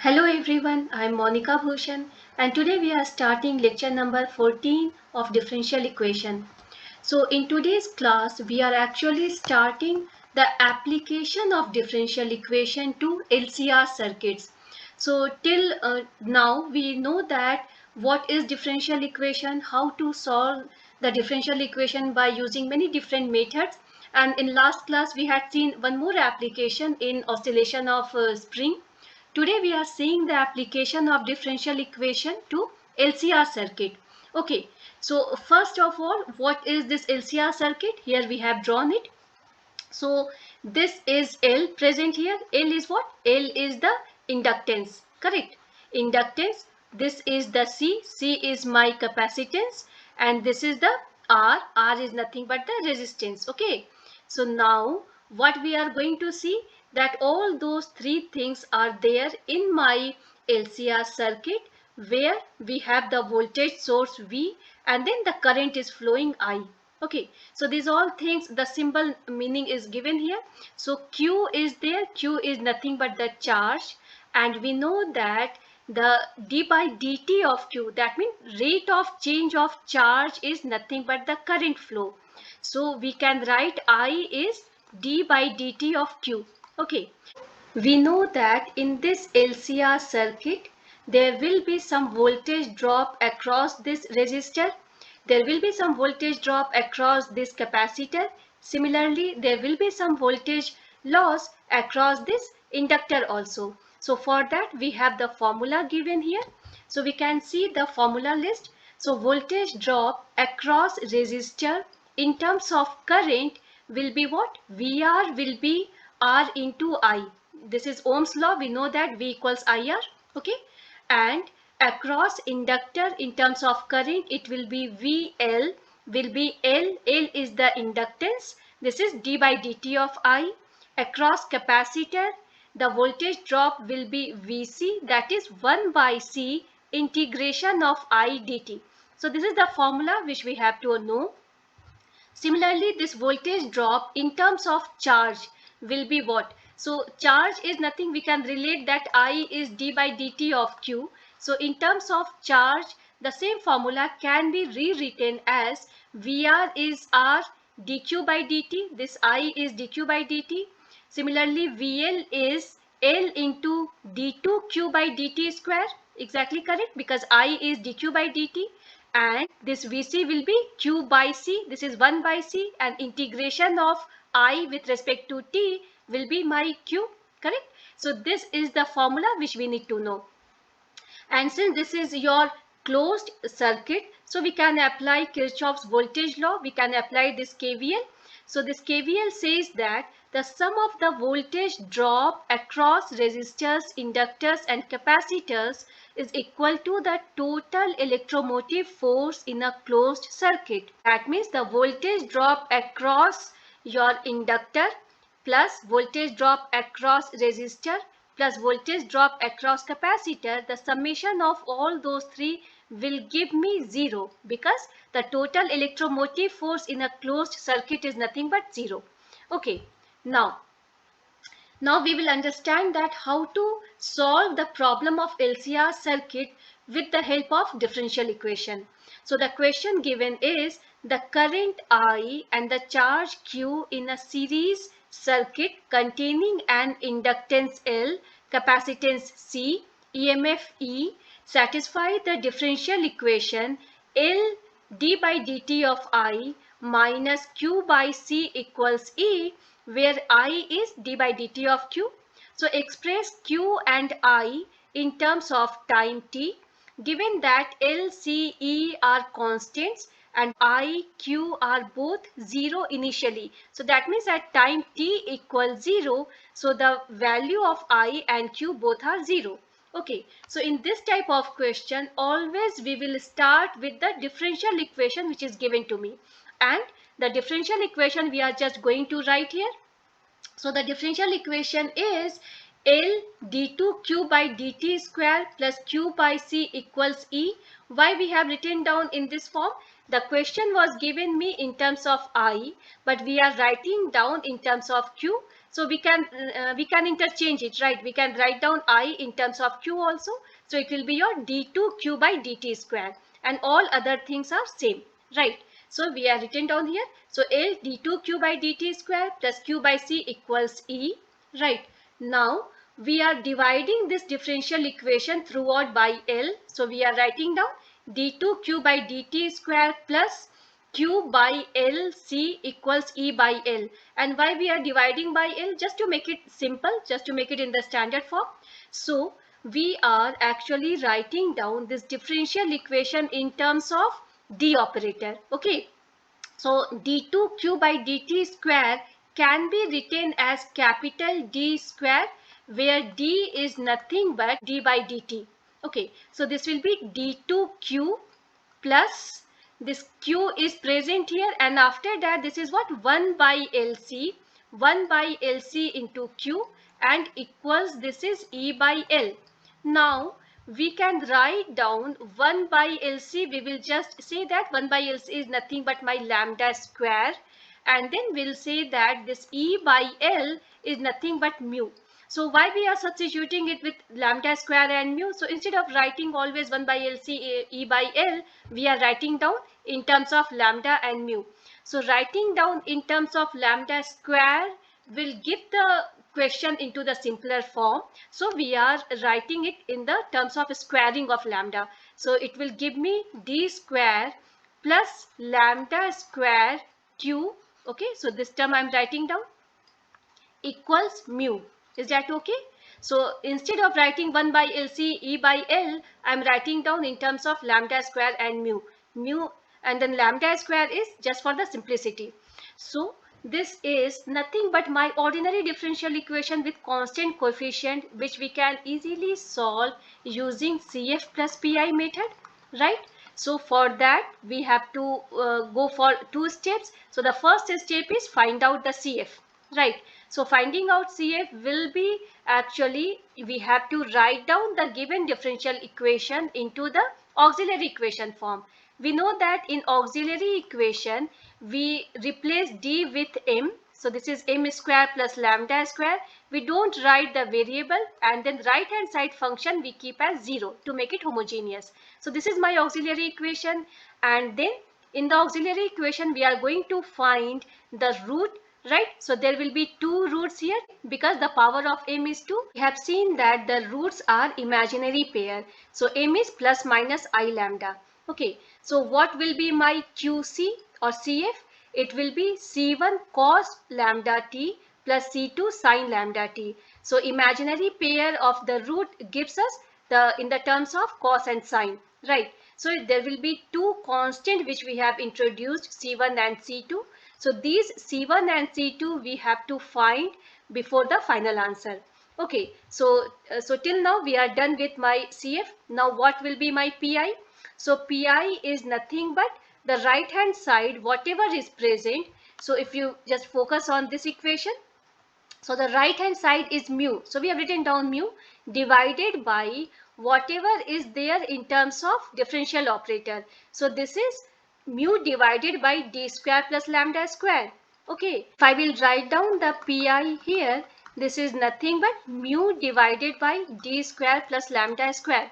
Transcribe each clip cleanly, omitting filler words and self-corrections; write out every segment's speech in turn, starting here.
Hello everyone, I am Monica Bhushan and today we are starting lecture number 14 of differential equation. So in today's class we are actually starting the application of differential equation to LCR circuits. So till now we know that what is differential equation, how to solve the differential equation by using many different methods, and in last class we had seen one more application in oscillation of spring. Today we are seeing the application of differential equation to LCR circuit. Okay, so first of all, what is this LCR circuit? Here we have drawn it. So this is L present here. L is what? L is the inductance, correct? Inductance. This is the C. C is my capacitance, and this is the R. R is nothing but the resistance. Okay. So now what we are going to see, that all those three things are there in my LCR circuit, where we have the voltage source V and then the current is flowing I. Okay, so these all things, the symbol meaning is given here. So Q is there. Q is nothing but the charge, and we know that the d by dt of Q, that means rate of change of charge, is nothing but the current flow. So we can write I is d by dt of Q. Okay, we know that in this LCR circuit, there will be some voltage drop across this resistor. There will be some voltage drop across this capacitor. Similarly, there will be some voltage loss across this inductor also. So for that, we have the formula given here. So we can see the formula list. So voltage drop across resistor in terms of current will be what? VR will be R into I. This is Ohm's law. We know that V equals IR. Okay. And across inductor in terms of current, it will be VL, will be L. L is the inductance. This is d by dt of I. Across capacitor, the voltage drop will be VC, that is 1 by C integration of I dt. So this is the formula which we have to know. Similarly, this voltage drop in terms of charge will be what? So charge is nothing, we can relate that I is d by dt of Q. So in terms of charge, the same formula can be rewritten as VR is R dq by dt. This I is dq by dt. Similarly, VL is L into d2q by dt square. Exactly correct, because I is dq by dt, and this Vc will be q by c. This is 1 by c, and integration of I with respect to t will be my q, correct? So this is the formula which we need to know. And since this is your closed circuit, so we can apply Kirchhoff's voltage law. We can apply this KVL. So this KVL says that the sum of the voltage drop across resistors, inductors and capacitors is equal to the total electromotive force in a closed circuit. That means the voltage drop across your inductor plus voltage drop across resistor plus voltage drop across capacitor, the summation of all those three will give me 0, because the total electromotive force in a closed circuit is nothing but 0. Okay, now we will understand that how to solve the problem of LCR circuit with the help of differential equation. So the question given is the current I and the charge Q in a series circuit containing an inductance L, capacitance C, EMF E satisfy the differential equation L d by dt of I minus Q by C equals E, where I is d by dt of Q. So express Q and I in terms of time t, given that L, C, E are constants and I, Q are both 0 initially. So that means at time t equals 0, so the value of I and Q both are 0. Okay, so in this type of question, always we will start with the differential equation which is given to me. And the differential equation we are just going to write here. So the differential equation is L d2q by dt square plus q by c equals E. Why we have written down in this form? The question was given me in terms of I, but we are writing down in terms of Q. So we can interchange it, right? We can write down I in terms of q also. So it will be your d2q by dt square, and all other things are same, right? So we are written down here. So L d2q by dt square plus q by c equals E, right? Now we are dividing this differential equation throughout by L. So we are writing down d2q by dt square plus q by L c equals E by L. And why we are dividing by L? Just to make it simple, just to make it in the standard form. So we are actually writing down this differential equation in terms of d operator. Okay, so d2q by dt square can be written as capital D square, where d is nothing but d by dt. Okay, so this will be d2q plus this q is present here, and after that this is what, 1 by LC, 1 by LC into q, and equals, this is E by L. Now we can write down 1 by LC. We will just say that 1 by LC is nothing but my lambda square, and then we'll say that this E by L is nothing but mu. So why we are substituting it with lambda square and mu? So instead of writing always 1 by LC E by L, we are writing down in terms of lambda and mu. So writing down in terms of lambda square will give the question into the simpler form. So we are writing it in the terms of squaring of lambda. So it will give me d square plus lambda square q. Okay, so this term I am writing down equals mu. Is that okay? So instead of writing 1 by LC E by L, I am writing down in terms of lambda square and mu. Mu, and then lambda square is just for the simplicity. So this is nothing but my ordinary differential equation with constant coefficient, which we can easily solve using CF plus PI method, right? So for that we have to go for two steps. So the first step is find out the CF, right? So finding out CF will be, actually we have to write down the given differential equation into the auxiliary equation form. We know that in auxiliary equation we replace d with m. So this is m square plus lambda square. We don't write the variable, and then right hand side function we keep as 0 to make it homogeneous. So this is my auxiliary equation, and then in the auxiliary equation we are going to find the root, right? So there will be two roots here because the power of m is 2. We have seen that the roots are imaginary pair. So m is plus minus I lambda. Okay, so what will be my QC or CF? It will be C1 cos lambda t plus C2 sin lambda t. So imaginary pair of the root gives us the, in the terms of cos and sin, right? So there will be two constant which we have introduced, C1 and C2. So these C1 and C2 we have to find before the final answer. Okay, so till now we are done with my CF. Now what will be my PI? So PI is nothing but the right hand side, whatever is present. So if you just focus on this equation, so the right hand side is mu. So we have written down mu divided by whatever is there in terms of differential operator. So this is mu divided by d square plus lambda square. Okay, if I will write down the PI here, this is nothing but mu divided by d square plus lambda square.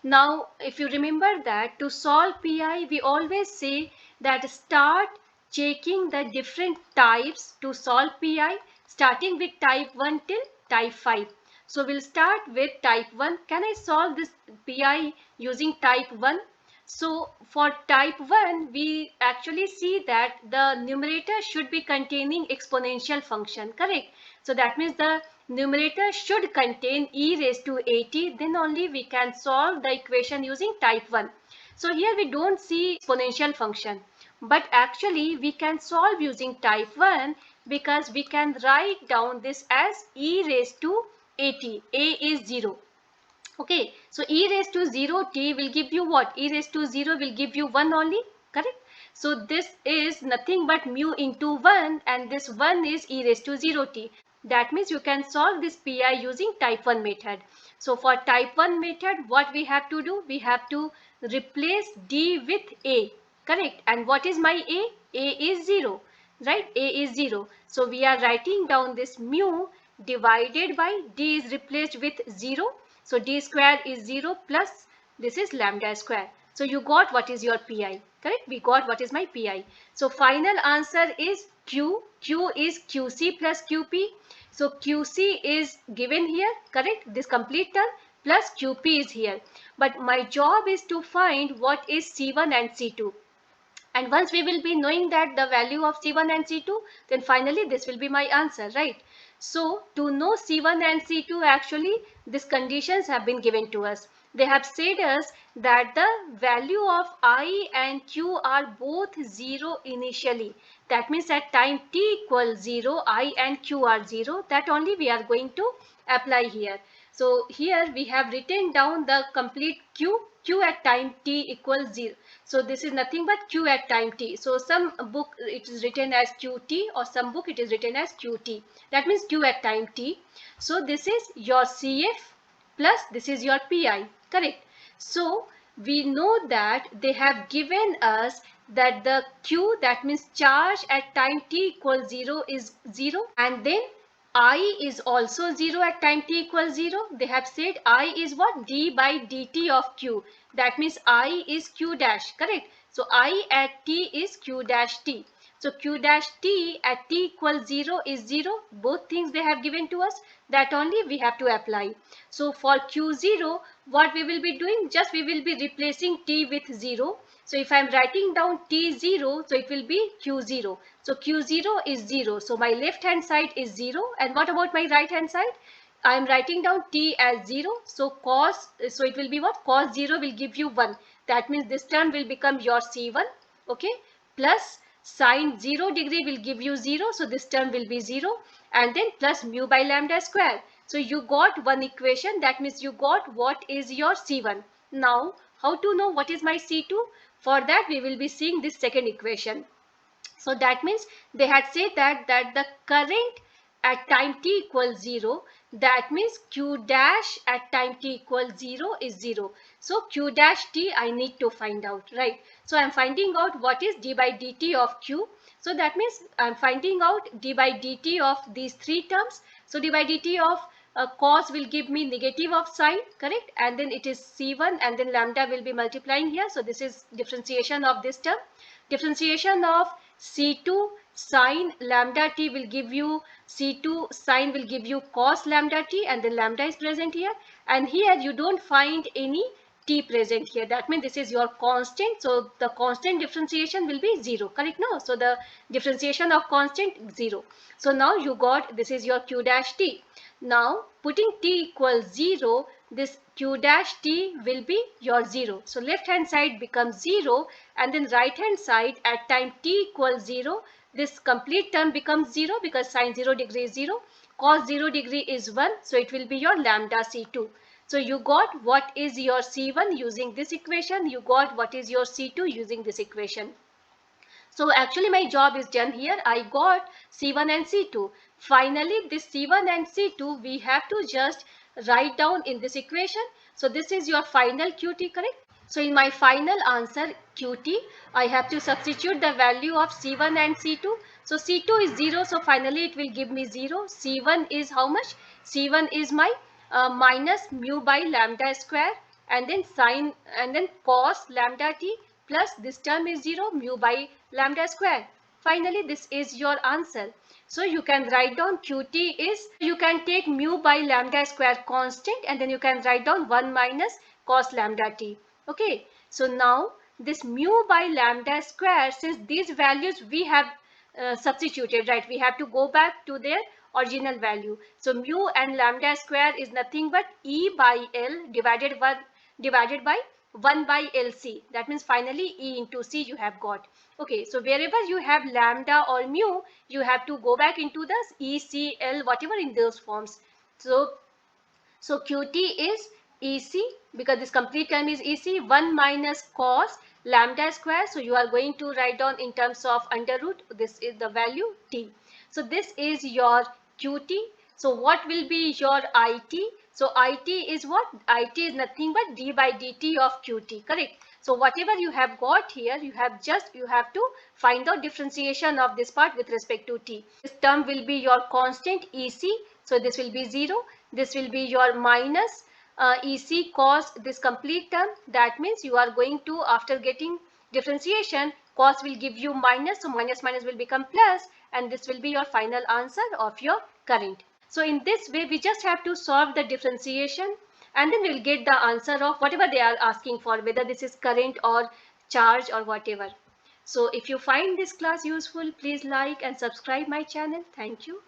Now, if you remember that to solve PI, we always say that start checking the different types to solve PI, starting with type 1 till type 5. So we'll start with type 1. Can I solve this PI using type 1? So for type 1, we actually see that the numerator should be containing exponential function, correct? So that means the numerator should contain e raised to at, then only we can solve the equation using type 1. So here we don't see exponential function, but actually we can solve using type 1 because we can write down this as e raised to at. A is 0. Okay, so e raised to 0 t will give you what? E raised to 0 will give you 1 only, correct? So this is nothing but mu into 1, and this 1 is e raised to 0 t. That means you can solve this PI using type 1 method. So for type 1 method, what we have to do? We have to replace d with a, correct? And what is my a? A is 0. right? A is 0. So we are writing down this mu divided by d is replaced with 0. So d square is 0 plus this is lambda square. So you got what is your pi, correct? We got what is my pi. So final answer is q. Q is qc plus qp. So qc is given here, correct? This complete term plus qp is here. But my job is to find what is c1 and c2. And once we will be knowing that the value of C1 and C2, then finally this will be my answer, right? So to know C1 and C2, actually these conditions have been given to us. They have said us that the value of I and Q are both 0 initially. That means at time t equals 0, I and Q are 0. That only we are going to apply here. So here we have written down the complete Q at time t equals 0. So this is nothing but Q at time t. So some book it is written as QT, or some book it is written as QT. That means Q at time t. So this is your CF plus this is your PI, correct? So we know that they have given us that the Q, that means charge at time t equals 0 is 0, and then I is also 0 at time t equals 0. They have said I is what? D by dt of Q. That means I is Q dash, correct? So I at t is Q dash t. So Q dash t at t equals 0 is 0. Both things they have given to us. That only we have to apply. So for Q0, what we will be doing? Just we will be replacing t with 0. So if I am writing down T0, so it will be Q0. So Q0 is 0. So my left hand side is 0. And what about my right hand side? I am writing down T as 0. So cos, so it will be what? Cos 0 will give you 1. That means this term will become your C1. Okay. Plus sine 0 degree will give you 0. So this term will be 0. And then plus mu by lambda square. So you got one equation. That means you got what is your C1. Now, how to know what is my C2? For that, we will be seeing this second equation. So that means they had said that the current at time t equals 0, that means Q dash at time t equals 0 is 0. So Q dash t I need to find out, right? So I'm finding out what is d by dt of Q. So that means I'm finding out d by dt of these three terms. So d by dt of cos will give me negative of sine, correct? And then it is C1 and then lambda will be multiplying here. So this is differentiation of this term. Differentiation of C2 sine lambda t will give you C2 sine will give you cos lambda t, and then lambda is present here. And here you don't find any t present here. That means this is your constant. So the constant differentiation will be 0, correct? No. So the differentiation of constant 0. So now you got this is your Q dash t. Now putting t equals 0, this Q dash t will be your 0. So left hand side becomes 0, and then right hand side at time t equals 0, this complete term becomes 0 because sine 0 degree is 0, cos 0 degree is 1, so it will be your lambda C2. So you got what is your C1 using this equation, you got what is your C2 using this equation. So actually my job is done here. I got C1 and C2. Finally, this C1 and C2 we have to just write down in this equation. So this is your final QT, correct? So in my final answer QT, I have to substitute the value of C1 and C2. So C2 is 0. So finally it will give me 0. C1 is how much? C1 is my minus mu by lambda square, and then sine and then cos lambda t, plus this term is 0, mu by lambda square. Finally, this is your answer. So you can write down QT is, you can take mu by lambda square constant, and then you can write down 1 minus cos lambda t. Okay. So now this mu by lambda square, since these values we have substituted, right? We have to go back to their original value. So mu and lambda square is nothing but E by L divided by 1 by LC. That means finally E into C you have got. Okay, so wherever you have lambda or mu, you have to go back into the E, C, L, whatever in those forms. So QT is EC, because this complete term is EC, 1 minus cos lambda square. So you are going to write down in terms of under root, this is the value T. So this is your QT. So what will be your IT? So IT is what? IT is nothing but d by dt of QT, correct? So whatever you have got here, you have to find out differentiation of this part with respect to t. This term will be your constant EC. So this will be 0. This will be your minus EC cos this complete term. That means you are going to, after getting differentiation, cos will give you minus. So minus minus will become plus, and this will be your final answer of your current. So in this way, we just have to solve the differentiation, and then we'll get the answer of whatever they are asking for, whether this is current or charge or whatever. So if you find this class useful, please like and subscribe my channel. Thank you.